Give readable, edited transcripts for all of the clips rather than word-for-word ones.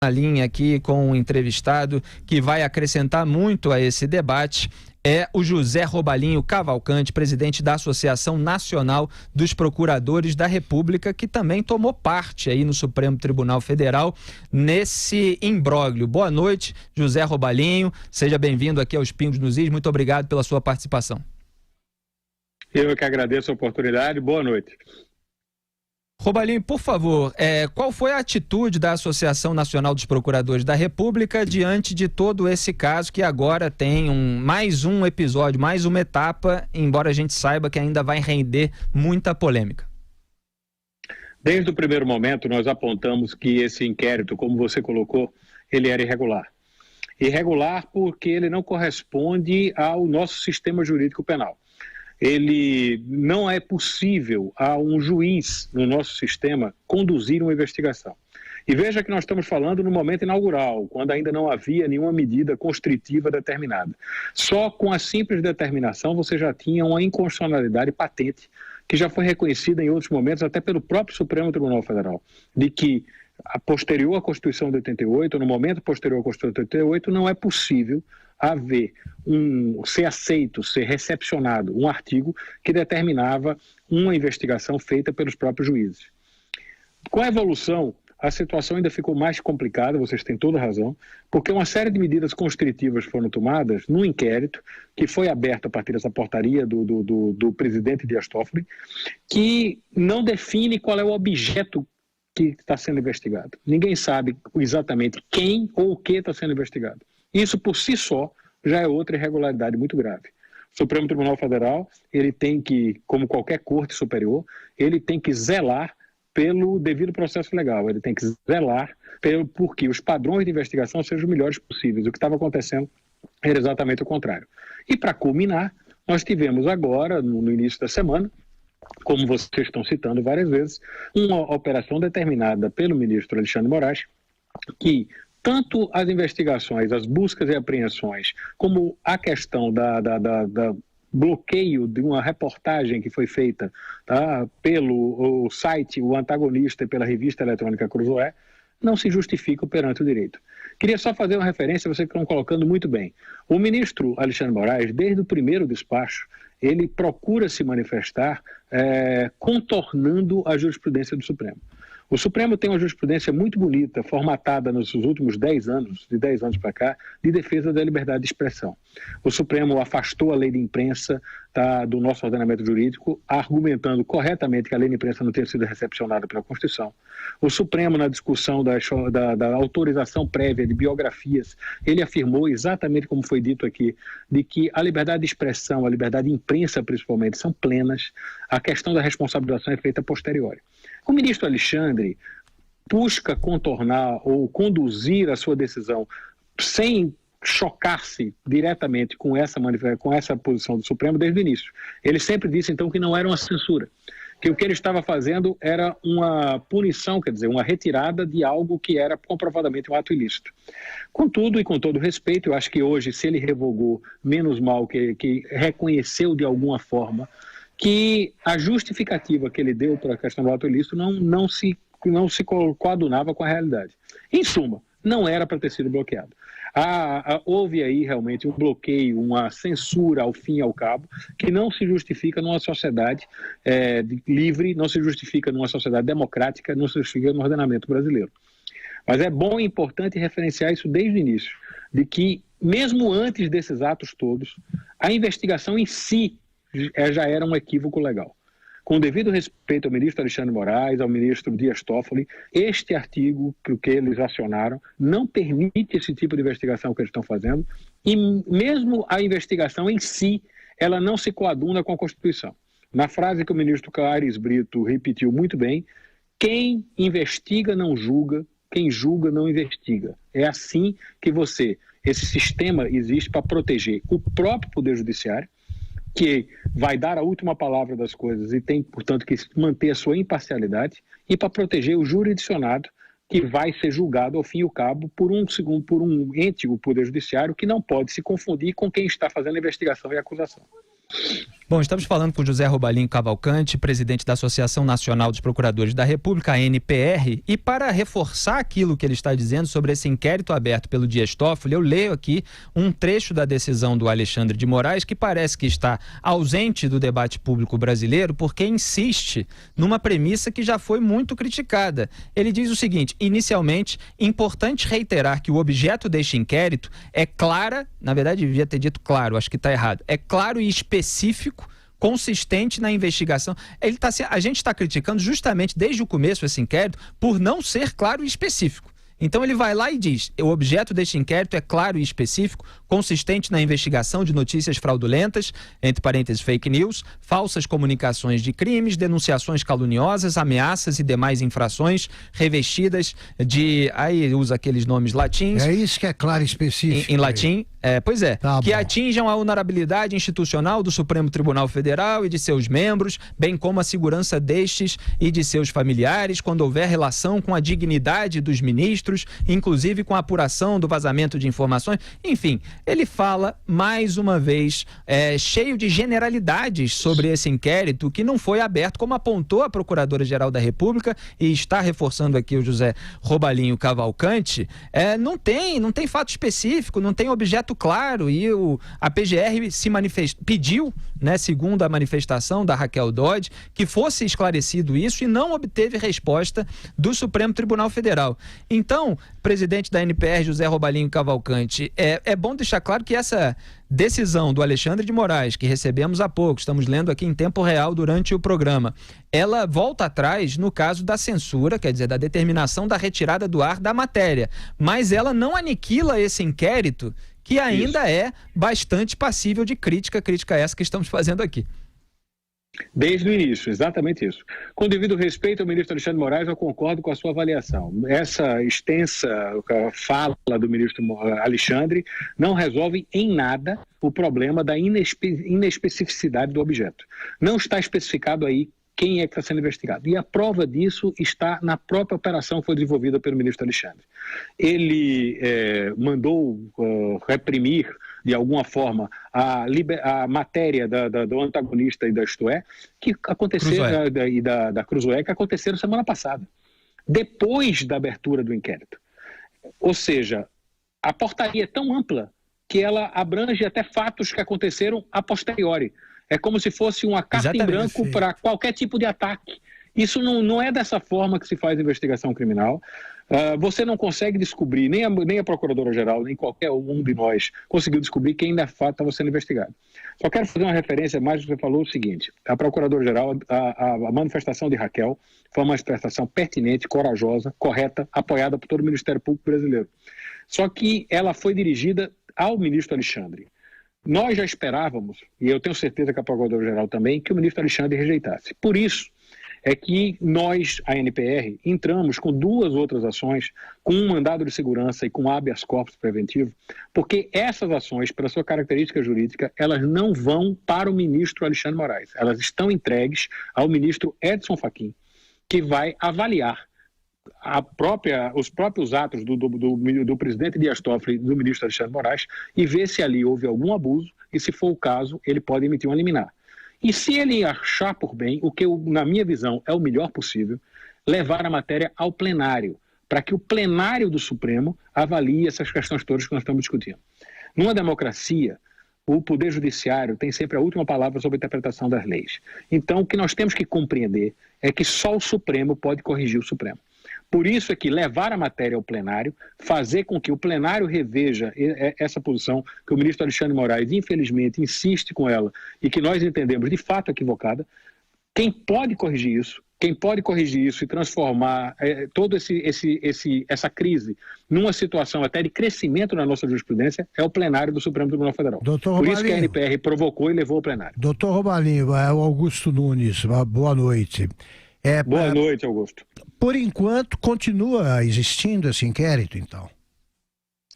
Na linha aqui com um entrevistado que vai acrescentar muito a esse debate. É o José Robalinho Cavalcante, presidente da Associação Nacional dos Procuradores da República, que também tomou parte aí no Supremo Tribunal Federal nesse imbróglio. Boa noite, José Robalinho. Seja bem-vindo aqui aos Pingos nos Is. Muito obrigado pela sua participação. Eu que agradeço a oportunidade. Boa noite. Robalinho, por favor, qual foi a atitude da Associação Nacional dos Procuradores da República diante de todo esse caso que agora tem mais um episódio, mais uma etapa, embora a gente saiba que ainda vai render muita polêmica? Desde o primeiro momento, nós apontamos que esse inquérito, como você colocou, ele era irregular. Irregular porque ele não corresponde ao nosso sistema jurídico penal. Ele não é possível a um juiz no nosso sistema conduzir uma investigação. E veja que nós estamos falando no momento inaugural, quando ainda não havia nenhuma medida constritiva determinada. Só com a simples determinação você já tinha uma inconstitucionalidade patente, que já foi reconhecida em outros momentos, até pelo próprio Supremo Tribunal Federal, de que posterior à Constituição de 88, no momento posterior à Constituição de 88, não é possível haver ser aceito, ser recepcionado um artigo que determinava uma investigação feita pelos próprios juízes. Com a evolução, a situação ainda ficou mais complicada, vocês têm toda a razão, porque uma série de medidas constritivas foram tomadas no inquérito, que foi aberto a partir dessa portaria do presidente Dias Toffoli, que não define qual é o objeto que está sendo investigado. Ninguém sabe exatamente quem ou o que está sendo investigado. Isso por si só já é outra irregularidade muito grave. O Supremo Tribunal Federal, ele tem que, como qualquer corte superior, ele tem que zelar pelo devido processo legal, ele tem que zelar porque os padrões de investigação sejam os melhores possíveis. O que estava acontecendo era exatamente o contrário. E para culminar, nós tivemos agora, no início da semana, como vocês estão citando várias vezes, uma operação determinada pelo ministro Alexandre de Moraes, que tanto as investigações, as buscas e apreensões, como a questão da bloqueio de uma reportagem que foi feita, tá, pelo site O Antagonista e pela revista eletrônica Cruzoé, não se justificam perante o direito. Queria só fazer uma referência, vocês estão colocando muito bem. O ministro Alexandre de Moraes, desde o primeiro despacho, ele procura se manifestar contornando a jurisprudência do Supremo. O Supremo tem uma jurisprudência muito bonita, formatada nos últimos 10 anos, de 10 anos para cá, de defesa da liberdade de expressão. O Supremo afastou a lei de imprensa do nosso ordenamento jurídico, argumentando corretamente que a lei de imprensa não tinha sido recepcionada pela Constituição. O Supremo, na discussão da autorização prévia de biografias, ele afirmou, exatamente como foi dito aqui, de que a liberdade de expressão, a liberdade de imprensa principalmente, são plenas, a questão da responsabilização é feita a posteriori. O ministro Alexandre busca contornar ou conduzir a sua decisão sem chocar-se diretamente com essa posição do Supremo desde o início. Ele sempre disse, então, que não era uma censura, que o que ele estava fazendo era uma punição, quer dizer, uma retirada de algo que era comprovadamente um ato ilícito. Contudo, e com todo respeito, eu acho que hoje, se ele revogou, menos mal que reconheceu de alguma forma que a justificativa que ele deu para a questão do ato ilícito não se coadunava com a realidade. Em suma, não era para ter sido bloqueado. Houve aí realmente um bloqueio, uma censura ao fim e ao cabo, que não se justifica numa sociedade livre, não se justifica numa sociedade democrática, não se justifica no ordenamento brasileiro. Mas é bom e importante referenciar isso desde o início, de que mesmo antes desses atos todos, a investigação em si já era um equívoco legal. Com o devido respeito ao ministro Alexandre de Moraes, ao ministro Dias Toffoli, este artigo que eles acionaram não permite esse tipo de investigação que eles estão fazendo, e mesmo a investigação em si, ela não se coaduna com a Constituição. Na frase que o ministro Aires Brito repetiu muito bem, quem investiga não julga, quem julga não investiga. É assim que esse sistema existe para proteger o próprio Poder Judiciário, que vai dar a última palavra das coisas e tem, portanto, que manter a sua imparcialidade, e para proteger o jurisdicionado, que vai ser julgado ao fim e ao cabo por um ente, o Poder Judiciário, que não pode se confundir com quem está fazendo a investigação e a acusação. Bom, estamos falando com José Robalinho Cavalcante, presidente da Associação Nacional dos Procuradores da República, a ANPR, e para reforçar aquilo que ele está dizendo sobre esse inquérito aberto pelo Dias Toffoli, eu leio aqui um trecho da decisão do Alexandre de Moraes, que parece que está ausente do debate público brasileiro, porque insiste numa premissa que já foi muito criticada. Ele diz o seguinte: inicialmente, importante reiterar que o objeto deste inquérito é clara, na verdade devia ter dito claro, acho que está errado, é claro e específico, consistente na investigação. A gente está criticando justamente desde o começo esse inquérito por não ser claro e específico. Então ele vai lá e diz: o objeto deste inquérito é claro e específico, consistente na investigação de notícias fraudulentas, entre parênteses fake news, falsas comunicações de crimes, denunciações caluniosas, ameaças e demais infrações revestidas de... Aí usa aqueles nomes latins. É isso que é claro e específico. Em latim, pois é. Tá que bom. atinjam a honorabilidade institucional do Supremo Tribunal Federal e de seus membros, bem como a segurança destes e de seus familiares, quando houver relação com a dignidade dos ministros, inclusive com a apuração do vazamento de informações. Enfim, ele fala mais uma vez, cheio de generalidades sobre esse inquérito que não foi aberto, como apontou a Procuradora-Geral da República, e está reforçando aqui o José Robalinho Cavalcante. Não tem fato específico, não tem objeto claro, e a PGR pediu, né, segundo a manifestação da Raquel Dodge, que fosse esclarecido isso, e não obteve resposta do Supremo Tribunal Federal. Então, presidente da ANPR, José Robalinho Cavalcante, é bom deixar claro que essa decisão do Alexandre de Moraes, que recebemos há pouco, estamos lendo aqui em tempo real durante o programa, ela volta atrás no caso da censura, quer dizer, da determinação da retirada do ar da matéria, mas ela não aniquila esse inquérito, que ainda é bastante passível de crítica essa que estamos fazendo aqui. Desde o início, exatamente isso. Com devido respeito ao ministro Alexandre de Moraes, eu concordo com a sua avaliação. Essa extensa fala do ministro Alexandre não resolve em nada o problema da inespecificidade do objeto. Não está especificado aí quem é que está sendo investigado. E a prova disso está na própria operação que foi desenvolvida pelo ministro Alexandre. Ele mandou reprimir, de alguma forma, a matéria do antagonista e da Isto É, que aconteceu, e da Cruzoé, que aconteceram semana passada, depois da abertura do inquérito. Ou seja, a portaria é tão ampla que ela abrange até fatos que aconteceram a posteriori. É como se fosse uma carta em branco para qualquer tipo de ataque. Isso não é dessa forma que se faz investigação criminal. Você não consegue descobrir, nem a Procuradora-Geral, nem qualquer um de nós conseguiu descobrir quem de fato estava sendo investigado. Só quero fazer uma referência mais do que você falou, o seguinte: a Procuradora-Geral, a manifestação de Raquel foi uma manifestação pertinente, corajosa, correta, apoiada por todo o Ministério Público brasileiro. Só que ela foi dirigida ao ministro Alexandre. Nós já esperávamos, e eu tenho certeza que a Procuradora-Geral também, que o ministro Alexandre rejeitasse. Por isso é que nós, a ANPR, entramos com 2 outras ações, com um mandado de segurança e com habeas corpus preventivo, porque essas ações, pela sua característica jurídica, elas não vão para o ministro Alexandre de Moraes. Elas estão entregues ao ministro Edson Fachin, que vai avaliar os próprios atos do presidente Dias Toffoli e do ministro Alexandre de Moraes e ver se ali houve algum abuso e, se for o caso, ele pode emitir uma liminar. E se ele achar por bem, o que na minha visão é o melhor possível, levar a matéria ao plenário, para que o plenário do Supremo avalie essas questões todas que nós estamos discutindo. Numa democracia, o Poder Judiciário tem sempre a última palavra sobre a interpretação das leis. Então, o que nós temos que compreender é que só o Supremo pode corrigir o Supremo. Por isso é que levar a matéria ao plenário, fazer com que o plenário reveja essa posição que o ministro Alexandre de Moraes, infelizmente, insiste com ela e que nós entendemos de fato equivocada. Quem pode corrigir isso e transformar toda essa crise numa situação até de crescimento na nossa jurisprudência é o plenário do Supremo Tribunal Federal. Por isso que a ANPR provocou e levou ao plenário. Doutor Robalinho, é o Augusto Nunes, boa noite. Boa noite, Augusto. Por enquanto, continua existindo esse inquérito, então?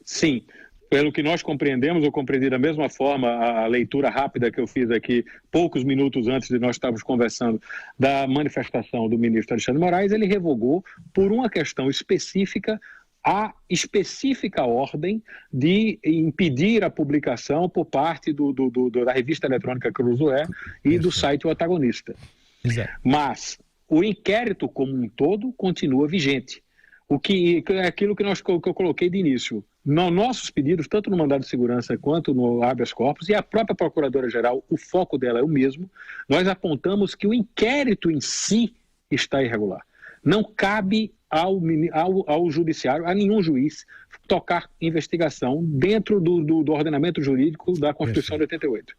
Sim. Pelo que nós compreendemos, eu compreendi da mesma forma a leitura rápida que eu fiz aqui poucos minutos antes de nós estarmos conversando da manifestação do ministro Alexandre de Moraes. Ele revogou por uma questão específica a específica ordem de impedir a publicação por parte da revista eletrônica Cruzoé e do site O Antagonista. Exato. Mas o inquérito como um todo continua vigente. O que é aquilo que eu coloquei de início. Nossos pedidos, tanto no mandado de segurança quanto no habeas corpus, e a própria Procuradora-Geral, o foco dela é o mesmo, nós apontamos que o inquérito em si está irregular. Não cabe ao judiciário, a nenhum juiz, tocar investigação dentro do ordenamento jurídico da Constituição de 88.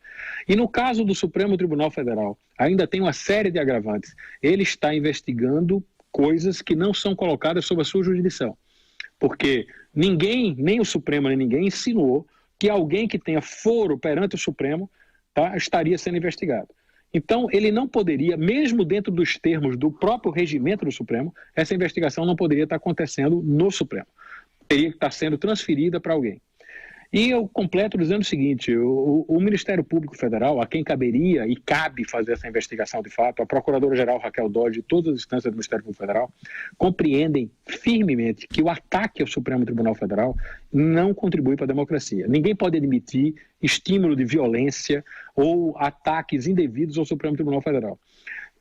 E no caso do Supremo Tribunal Federal, ainda tem uma série de agravantes. Ele está investigando coisas que não são colocadas sob a sua jurisdição. Porque ninguém, nem o Supremo, nem ninguém, insinuou que alguém que tenha foro perante o Supremo estaria sendo investigado. Então, ele não poderia, mesmo dentro dos termos do próprio regimento do Supremo, essa investigação não poderia estar acontecendo no Supremo. Teria que estar sendo transferida para alguém. E eu completo dizendo o seguinte, o Ministério Público Federal, a quem caberia e cabe fazer essa investigação de fato, a Procuradora-Geral Raquel Dodge e todas as instâncias do Ministério Público Federal, compreendem firmemente que o ataque ao Supremo Tribunal Federal não contribui para a democracia. Ninguém pode admitir estímulo de violência ou ataques indevidos ao Supremo Tribunal Federal.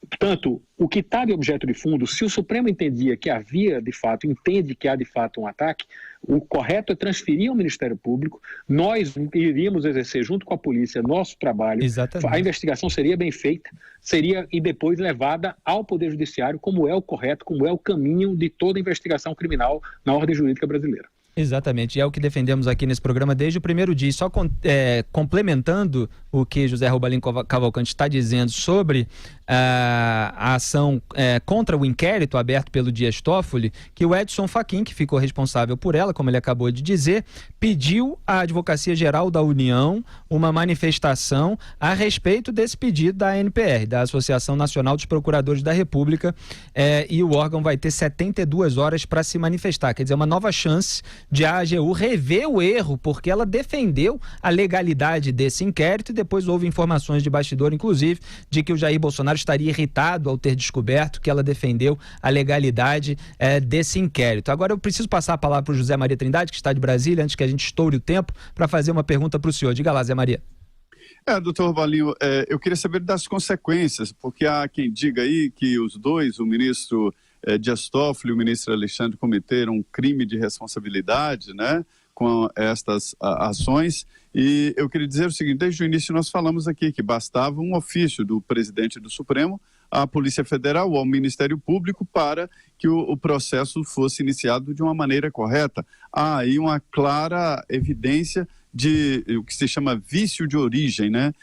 Portanto, o que está de objeto de fundo, se o Supremo entendia que havia de fato, entende que há de fato um ataque, o correto é transferir ao Ministério Público, nós iríamos exercer junto com a polícia nosso trabalho, Exatamente. A investigação seria bem feita, seria e depois levada ao Poder Judiciário, como é o correto, como é o caminho de toda investigação criminal na ordem jurídica brasileira. Exatamente, e é o que defendemos aqui nesse programa desde o primeiro dia. Só complementando o que José Robalim Cavalcante está dizendo sobre a ação contra o inquérito aberto pelo Dias Toffoli, que o Edson Fachin, que ficou responsável por ela, como ele acabou de dizer, pediu à Advocacia Geral da União uma manifestação a respeito desse pedido da ANPR, da Associação Nacional dos Procuradores da República, e o órgão vai ter 72 horas para se manifestar, quer dizer, uma nova chance de a AGU rever o erro, porque ela defendeu a legalidade desse inquérito e depois houve informações de bastidor, inclusive, de que o Jair Bolsonaro estaria irritado ao ter descoberto que ela defendeu a legalidade desse inquérito. Agora eu preciso passar a palavra para o José Maria Trindade, que está de Brasília, antes que a gente estoure o tempo, para fazer uma pergunta para o senhor. Diga lá, Zé Maria. Doutor Robalinho, eu queria saber das consequências, porque há quem diga aí que os dois, o ministro Dias Toffoli e o ministro Alexandre, cometeram um crime de responsabilidade, né, com estas ações. E eu queria dizer o seguinte, desde o início nós falamos aqui que bastava um ofício do presidente do Supremo à Polícia Federal ou ao Ministério Público para que o processo fosse iniciado de uma maneira correta. Há aí uma clara evidência de o que se chama vício de origem, né?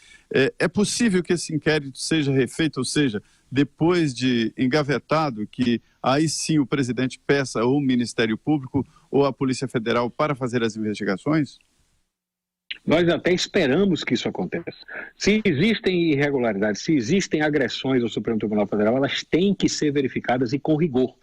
É possível que esse inquérito seja refeito, ou seja, depois de engavetado, que aí sim o presidente peça ou o Ministério Público ou a Polícia Federal para fazer as investigações? Nós até esperamos que isso aconteça. Se existem irregularidades, se existem agressões ao Supremo Tribunal Federal, elas têm que ser verificadas e com rigor.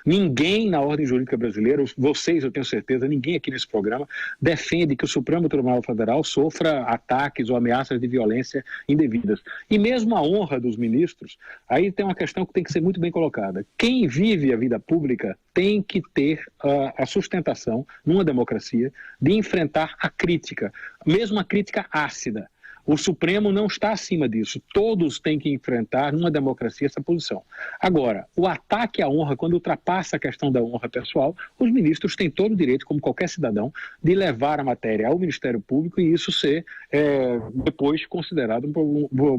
Ninguém na ordem jurídica brasileira, vocês, eu tenho certeza, ninguém aqui nesse programa defende que o Supremo Tribunal Federal sofra ataques ou ameaças de violência indevidas. E mesmo a honra dos ministros, aí tem uma questão que tem que ser muito bem colocada. Quem vive a vida pública tem que ter a sustentação, numa democracia, de enfrentar a crítica, mesmo a crítica ácida. O Supremo não está acima disso. Todos têm que enfrentar, numa democracia, essa posição. Agora, o ataque à honra, quando ultrapassa a questão da honra pessoal, os ministros têm todo o direito, como qualquer cidadão, de levar a matéria ao Ministério Público e isso ser depois considerado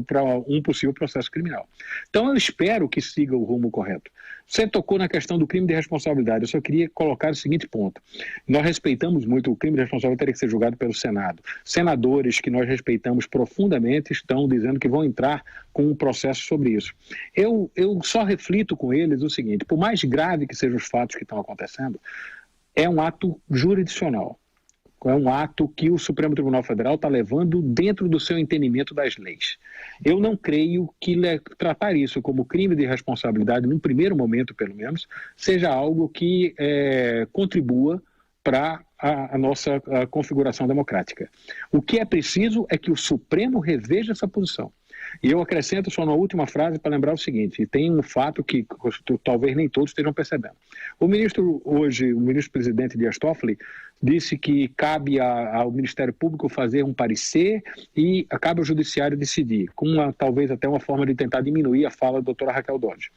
para um possível processo criminal. Então, eu espero que siga o rumo correto. Você tocou na questão do crime de responsabilidade. Eu só queria colocar o seguinte ponto. Nós respeitamos muito o crime de responsabilidade, teria que ser julgado pelo Senado. Senadores que nós respeitamos profundamente estão dizendo que vão entrar com um processo sobre isso. Eu só reflito com eles o seguinte, por mais grave que sejam os fatos que estão acontecendo, é um ato jurisdicional. É um ato que o Supremo Tribunal Federal está levando dentro do seu entendimento das leis. Eu não creio que tratar isso como crime de responsabilidade, num primeiro momento pelo menos, seja algo que contribua para a nossa configuração democrática. O que é preciso é que o Supremo reveja essa posição. E eu acrescento só na última frase para lembrar o seguinte, tem um fato que talvez nem todos estejam percebendo. O ministro-presidente Dias Toffoli disse que cabe ao Ministério Público fazer um parecer e cabe ao Judiciário decidir, com talvez até uma forma de tentar diminuir a fala da doutora Raquel Dodge.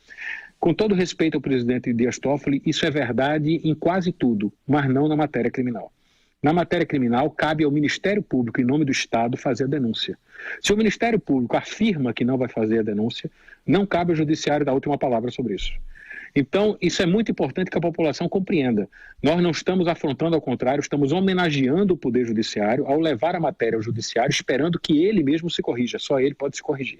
Com todo respeito ao presidente Dias Toffoli, isso é verdade em quase tudo, mas não na matéria criminal. Na matéria criminal, cabe ao Ministério Público, em nome do Estado, fazer a denúncia. Se o Ministério Público afirma que não vai fazer a denúncia, não cabe ao Judiciário dar a última palavra sobre isso. Então, isso é muito importante que a população compreenda. Nós não estamos afrontando, ao contrário, estamos homenageando o Poder Judiciário ao levar a matéria ao Judiciário, esperando que ele mesmo se corrija, só ele pode se corrigir.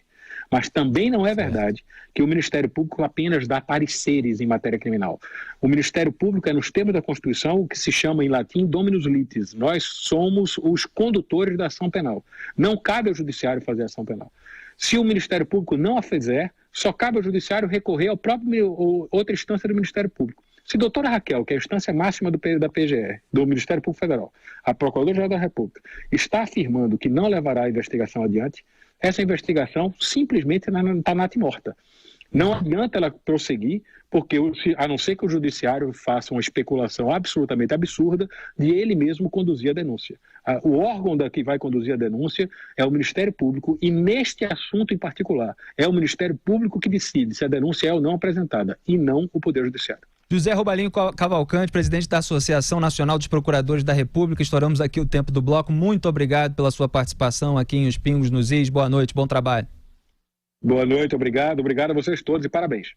Mas também não é verdade que o Ministério Público apenas dá pareceres em matéria criminal. O Ministério Público é, nos termos da Constituição, o que se chama em latim dominus litis. Nós somos os condutores da ação penal. Não cabe ao Judiciário fazer ação penal. Se o Ministério Público não a fizer, só cabe ao Judiciário recorrer ao próprio outra instância do Ministério Público. Se a doutora Raquel, que é a instância máxima da PGR, do Ministério Público Federal, a Procuradora-Geral da República, está afirmando que não levará a investigação adiante, essa investigação simplesmente está natimorta. Não adianta ela prosseguir, porque a não ser que o Judiciário faça uma especulação absolutamente absurda de ele mesmo conduzir a denúncia. O órgão que vai conduzir a denúncia é o Ministério Público e, neste assunto em particular, é o Ministério Público que decide se a denúncia é ou não apresentada, e não o Poder Judiciário. José Robalinho Cavalcante, presidente da Associação Nacional dos Procuradores da República. Estouramos aqui o tempo do bloco. Muito obrigado pela sua participação aqui em Os Pingos nos Is. Boa noite, bom trabalho. Boa noite, obrigado a vocês todos e parabéns.